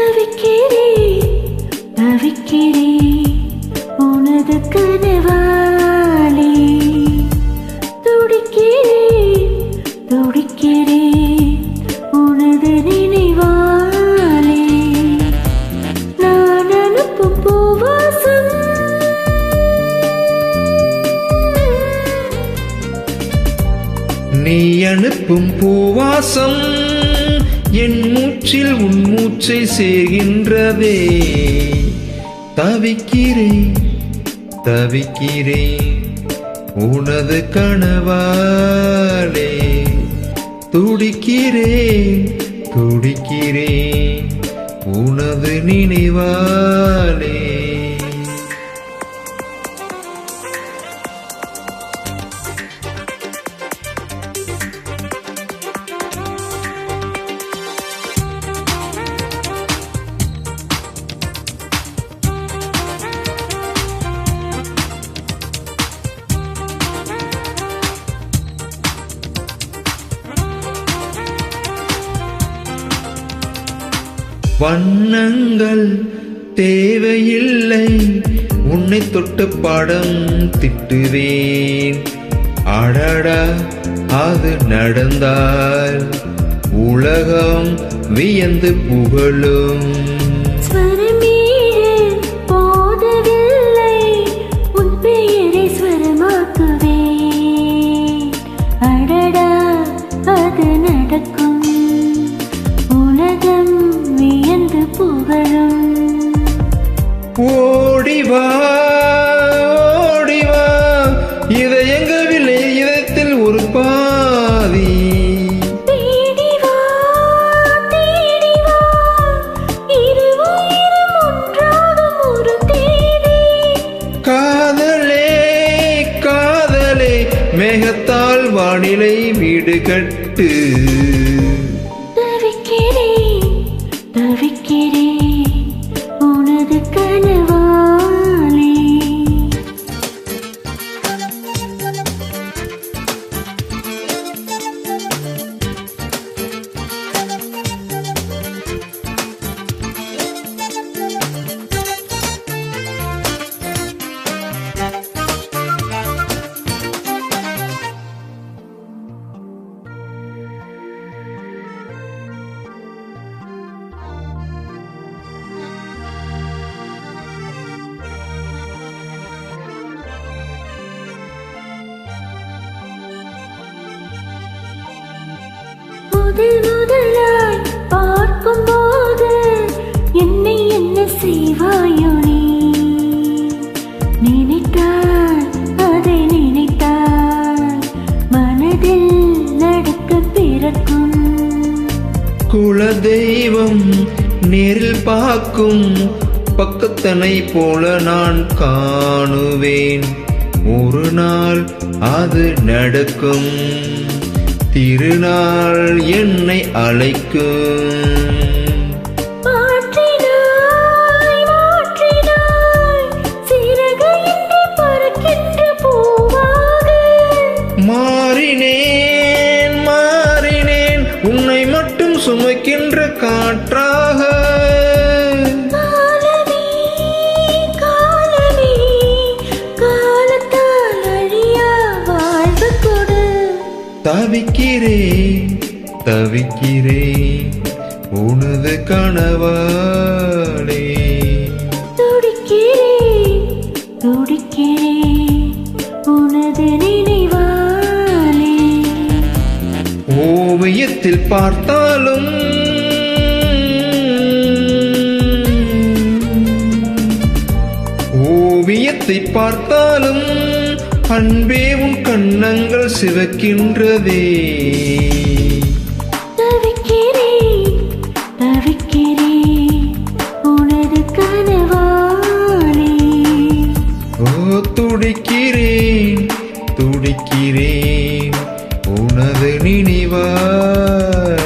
தவிக்கிறேன் தவிக்கிறேன் உனது கனவாலே துடிக்கிறேன் துடிக்கிறேன் உனது நினைவாலே நான் அனுப்பும் பூவாசம் நீ அனுப்பும் பூவாசம் என் மூச்சில் உன் மூச்சை சேர்கின்றதே. தவிக்கிறேன் தவிக்கிறேன் உனது கனவாலே துடிக்கிறேன் துடிக்கிறேன் உனது நினைவாலே. வண்ணங்கள் தேவையில்லை உன்னை தொட்டு படம் திட்டுவேன். அடடா அது நடந்தால் உலகம் வியந்து புகழும். போதவில்லை உன் பெயரை ஸ்வரமாக்குவேன். அடடா அது நடக்கும் உலகம் வியந்து புகழும். ஓடிவா ஓடிவா இதயங்கவில்லை இதயத்தில் ஒரு பாதி. தேடிவா தேடிவா இருவரும் ஒன்றாகும் ஒரு தேடி. காதலே காதலே மேகத்தால் வானிலை வீடு கட்டு. தவிக்கிறேன் தவிக்கிறேன் உனது கனவாலே. முதலாய் பார்க்கும் போது என்னை என்ன செய்வாயோ நீ? நினைத்தால் அதை நினைத்தால் மனதில் நடக்க பிறக்கும். குலதெய்வம் நேரில் பார்க்கும் பக்கத்தனை போல நான் காணுவேன். ஒரு நாள் அது நடக்கும். திருநாள் என்னை அழைக்கும். மாற்றினாய் மாற்றினாய் சிறகையின்றி பறக்கின்ற பூவாக. மாறினேன் மாறினேன் உன்னை மட்டும் சுமக்கின்ற காற்றாக. காலமே காலமே காலத்தால் அழியா வாழ்வு கொடு. தவிக்கிறேன் தவிக்கிறேன் உனது கனவாலே. துடிக்கிறேன் துடிக்கிறேன் உனது நினைவாலே. ஓவியத்தில் பார்த்தாலும் ஓவியத்தை பார்த்தாலும் அன்பே உன் கண்ணங்கள் சிவக்கின்றதே. தவிக்கிறேன் தவிக்கிறேன் உனது கனவாலே. ஓ துடிக்கிறேன் துடிக்கிறேன் உனது நினைவாலே.